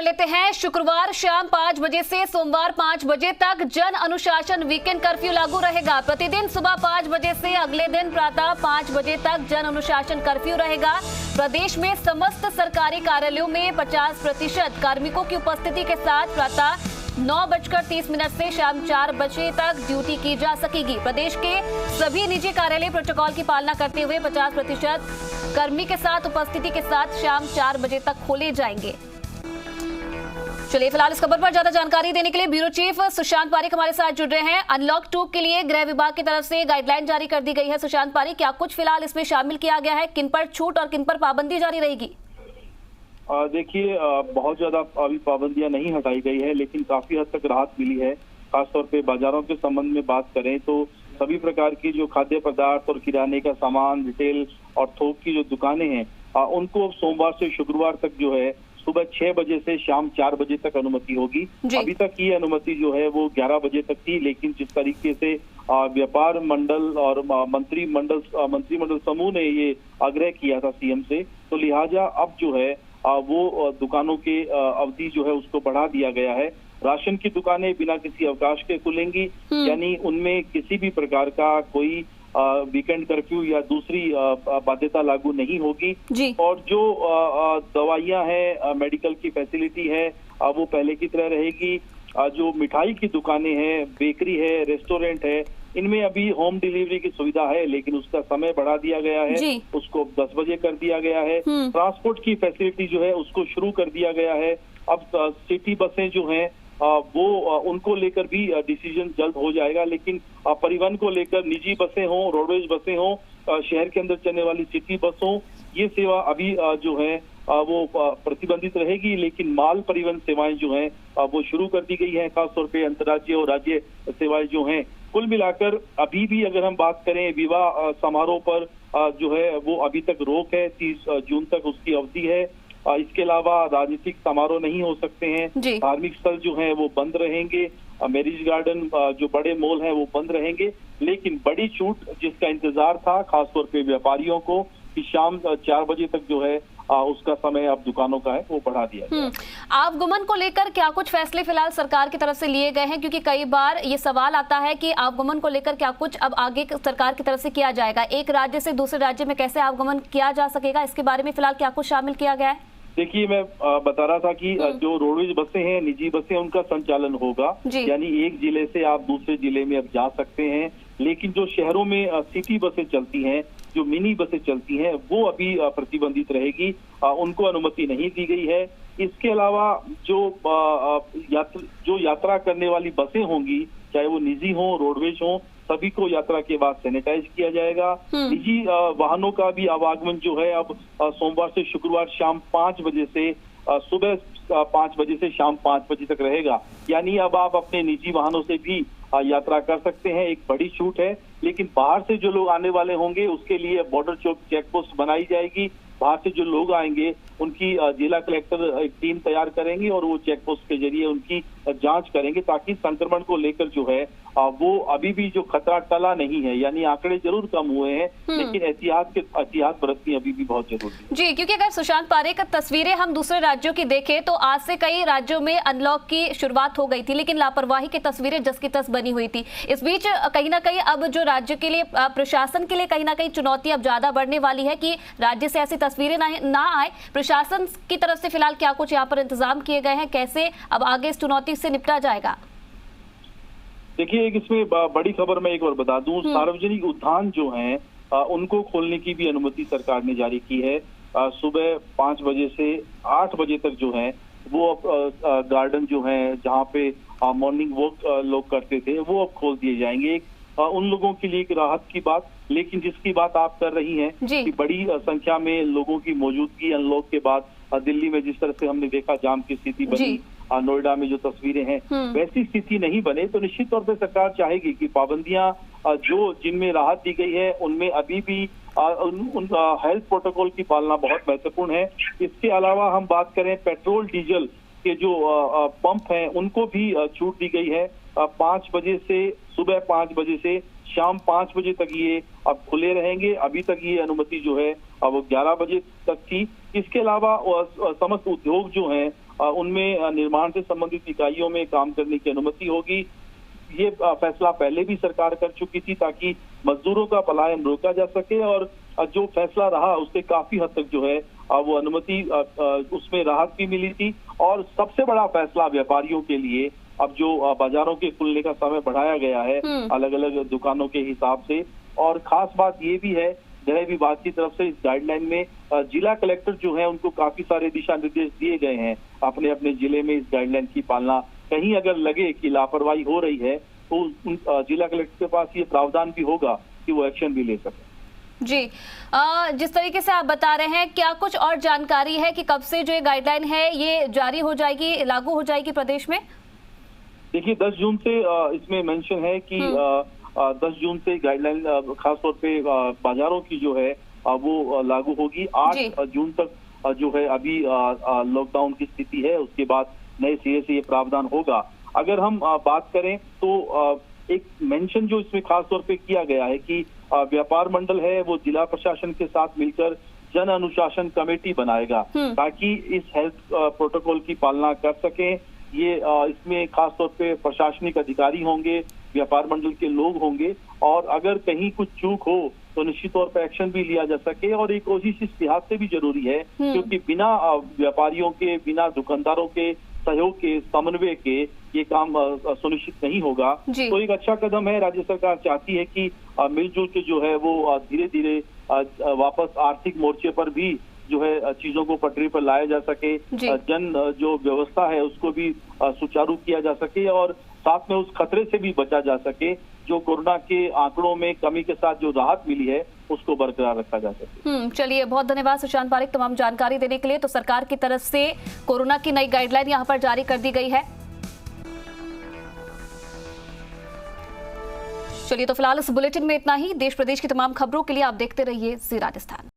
लेते हैं। शुक्रवार शाम 5 बजे से सोमवार 5 बजे तक जन अनुशासन वीकेंड कर्फ्यू लागू रहेगा। प्रतिदिन सुबह 5 बजे से अगले दिन प्रातः 5 बजे तक जन अनुशासन कर्फ्यू रहेगा। प्रदेश में समस्त सरकारी कार्यालयों में 50% कार्मिकों की उपस्थिति के साथ प्रातः 9:30 से शाम 4 बजे तक ड्यूटी की जा सकेगी। प्रदेश के सभी निजी कार्यालय प्रोटोकॉल की पालना करते हुए 50% कर्मी के साथ उपस्थिति के साथ शाम 4 बजे तक खोले जाएंगे। चलिए फिलहाल इस खबर पर ज्यादा जानकारी देने के लिए ब्यूरो चीफ सुशांत पारिक हमारे साथ जुड़ रहे हैं। अनलॉक 2 के लिए गृह विभाग की तरफ से गाइडलाइन जारी कर दी गई है। सुशांत पारिक, क्या कुछ फिलहाल इसमें शामिल किया गया है? किन पर छूट और किन पर पाबंदी जारी रहेगी? देखिए, बहुत ज्यादा अभी पाबंदियां नहीं हटाई गई है, लेकिन काफी हद तक राहत मिली है। खासतौर पे बाजारों के संबंध में बात करें तो सभी प्रकार की जो खाद्य पदार्थ और किराने का सामान, रिटेल और थोक की जो दुकानें हैं, उनको सोमवार से शुक्रवार तक जो है सुबह 6 बजे से शाम 4 बजे तक अनुमति होगी। अभी तक ये अनुमति जो है वो 11 बजे तक थी, लेकिन जिस तरीके से व्यापार मंडल और मंत्रिमंडल समूह ने ये आग्रह किया था सीएम से, तो लिहाजा अब जो है वो दुकानों के अवधि जो है उसको बढ़ा दिया गया है। राशन की दुकानें बिना किसी अवकाश के खुलेंगी, यानी उनमें किसी भी प्रकार का कोई वीकेंड कर्फ्यू या दूसरी बाध्यता लागू नहीं होगी। और जो दवाइयां हैं, मेडिकल की फैसिलिटी है, वो पहले की तरह रहेगी। जो मिठाई की दुकानें हैं, बेकरी है, रेस्टोरेंट है, इनमें अभी होम डिलीवरी की सुविधा है, लेकिन उसका समय बढ़ा दिया गया है, उसको 10 बजे कर दिया गया है। ट्रांसपोर्ट की फैसिलिटी जो है उसको शुरू कर दिया गया है। अब सिटी बसें जो हैं वो उनको लेकर भी डिसीजन जल्द हो जाएगा, लेकिन परिवहन को लेकर निजी बसें हों, रोडवेज बसें हों, शहर के अंदर चलने वाली सिटी बस हों, ये सेवा अभी जो है वो प्रतिबंधित रहेगी। लेकिन माल परिवहन सेवाएं जो हैं वो शुरू कर दी गई हैं, खासतौर पे अंतर्राज्यीय और राज्य सेवाएं जो हैं। कुल मिलाकर अभी भी अगर हम बात करें विवाह समारोह पर जो है वो अभी तक रोक है, 30 जून तक उसकी अवधि है। इसके अलावा राजनीतिक समारोह नहीं हो सकते हैं, धार्मिक स्थल जो हैं वो बंद रहेंगे, मैरिज गार्डन जो बड़े मॉल हैं वो बंद रहेंगे। लेकिन बड़ी छूट जिसका इंतजार था खासतौर पे व्यापारियों को कि शाम 4 बजे तक जो है उसका समय अब दुकानों का है वो बढ़ा दिया गया। आवागमन को लेकर क्या कुछ फैसले फिलहाल सरकार की तरफ से लिए गए हैं? क्योंकि कई बार ये सवाल आता है कि आवागमन को लेकर क्या कुछ अब आगे सरकार की तरफ से किया जाएगा। एक राज्य से दूसरे राज्य में कैसे आवागमन किया जा सकेगा, इसके बारे में फिलहाल क्या कुछ शामिल किया गया है? देखिए, मैं बता रहा था कि जो रोडवेज बसें हैं, निजी बसें, उनका संचालन होगा, यानी एक जिले से आप दूसरे जिले में अब जा सकते हैं। लेकिन जो शहरों में सिटी बसें चलती हैं, जो मिनी बसें चलती हैं, वो अभी प्रतिबंधित रहेगी, उनको अनुमति नहीं दी गई है। इसके अलावा जो यात्रा करने वाली बसें होंगी, चाहे वो निजी हो, रोडवेज हो, सभी को यात्रा के बाद सैनिटाइज किया जाएगा। निजी वाहनों का भी आवागमन जो है अब सोमवार से शुक्रवार शाम 5 बजे से सुबह 5 बजे से शाम 5 बजे तक रहेगा। यानी अब आप अपने निजी वाहनों से भी यात्रा कर सकते हैं, एक बड़ी छूट है। लेकिन बाहर से जो लोग आने वाले होंगे उसके लिए बॉर्डर चेक पोस्ट बनाई जाएगी। बाहर से जो लोग आएंगे उनकी जिला कलेक्टर एक टीम तैयार करेंगे और वो चेक पोस्ट के जरिए उनकी जांच करेंगे, ताकि संक्रमण को लेकर जो है वो अभी भी जो खतरा टला नहीं है। यानी आंकड़े जरूर कम हुए हैं, लेकिन एहतियात बरतनी अभी भी बहुत जरूरी है। जी, क्योंकि अगर सुशांत पारिक तस्वीरें हम दूसरे राज्यों की देखें तो आज से कई राज्यों में अनलॉक की शुरुआत हो गई थी, लेकिन लापरवाही की तस्वीरें जस की तस बनी हुई थी। इस बीच कहीं ना कहीं अब जो राज्य के लिए, प्रशासन के लिए कहीं ना कहीं चुनौती अब ज्यादा बढ़ने वाली है कि राज्य से ऐसी तस्वीरें ना आए। प्रशासन की तरफ से फिलहाल क्या कुछ यहाँ पर इंतजाम किए गए हैं? कैसे अब आगे इस चुनौती से निपटा जाएगा? देखिए, एक इसमें बड़ी खबर मैं एक बार बता दूं, सार्वजनिक उद्यान जो हैं उनको खोलने की भी अनुमति सरकार ने जारी की है। सुबह 5 बजे से 8 बजे तक जो है वो अब गार्डन जो है जहाँ पे मॉर्निंग वॉक लोग करते थे वो अब खोल दिए जाएंगे। उन लोगों के लिए एक राहत की बात। लेकिन जिसकी बात आप कर रही हैं कि बड़ी संख्या में लोगों की मौजूदगी अनलॉक के बाद दिल्ली में जिस तरह से हमने देखा जाम की स्थिति बनी, नोएडा में जो तस्वीरें हैं, वैसी स्थिति नहीं बने तो निश्चित तौर पे सरकार चाहेगी कि पाबंदियां जो जिनमें राहत दी गई है उनमें अभी भी हेल्थ प्रोटोकॉल की पालना बहुत महत्वपूर्ण है। इसके अलावा हम बात करें पेट्रोल डीजल के जो पंप हैं उनको भी छूट दी गई है। 5 बजे से सुबह 5 बजे से शाम 5 बजे तक ये अब खुले रहेंगे। अभी तक ये अनुमति जो है वो 11 बजे तक थी। इसके अलावा समस्त उद्योग जो हैं उनमें निर्माण से संबंधित इकाइयों में काम करने की अनुमति होगी। ये फैसला पहले भी सरकार कर चुकी थी ताकि मजदूरों का पलायन रोका जा सके, और जो फैसला रहा उससे काफी हद तक जो है वो अनुमति उसमें राहत भी मिली थी। और सबसे बड़ा फैसला व्यापारियों के लिए अब जो बाजारों के खुलने का समय बढ़ाया गया है अलग अलग दुकानों के हिसाब से। और खास बात ये भी है, गृह विभाग की तरफ से इस गाइडलाइन में जिला कलेक्टर जो है उनको काफी सारे दिशा निर्देश दिए गए हैं अपने अपने जिले में इस गाइडलाइन की पालना। कहीं अगर लगे कि लापरवाही हो रही है तो जिला कलेक्टर के पास ये प्रावधान भी होगा कि वो एक्शन भी ले सके। जी, जिस तरीके से आप बता रहे हैं, क्या कुछ और जानकारी है कि कब से जो ये गाइडलाइन है ये जारी हो जाएगी, लागू हो जाएगी प्रदेश में? देखिए 10 जून से इसमें मेंशन है कि 10 जून से गाइडलाइन खासतौर पे बाजारों की जो है वो लागू होगी। 8 जून तक जो है अभी लॉकडाउन की स्थिति है, उसके बाद नए सिरे से ये प्रावधान होगा। अगर हम बात करें तो एक मेंशन जो इसमें खास तौर पे किया गया है कि व्यापार मंडल है वो जिला प्रशासन के साथ मिलकर जन अनुशासन कमेटी बनाएगा ताकि इस हेल्थ प्रोटोकॉल की पालना कर सकें। ये इसमें खास तौर पे प्रशासनिक अधिकारी होंगे, व्यापार मंडल के लोग होंगे, और अगर कहीं कुछ चूक हो तो निश्चित तौर पर एक्शन भी लिया जा सके। और ये कोशिश इस लिहाज से भी जरूरी है क्योंकि बिना व्यापारियों के, बिना दुकानदारों के सहयोग के, समन्वय के ये काम सुनिश्चित नहीं होगा। तो एक अच्छा कदम है। राज्य सरकार चाहती है कि मिलजुल के जो है वो धीरे धीरे वापस आर्थिक मोर्चे पर भी जो है चीजों को पटरी पर लाया जा सके, जन जो व्यवस्था है उसको भी सुचारू किया जा सके, और साथ में उस खतरे से भी बचा जा सके जो कोरोना के आंकड़ों में कमी के साथ जो राहत मिली है उसको बरकरार रखा जा सके। चलिए, बहुत धन्यवाद सुशांत पारिक तमाम जानकारी देने के लिए। तो सरकार की तरफ से कोरोना की नई गाइडलाइन यहाँ पर जारी कर दी गई है। चलिए, तो फिलहाल इस बुलेटिन में इतना ही। देश प्रदेश की तमाम खबरों के लिए आप देखते रहिए जी राजस्थान।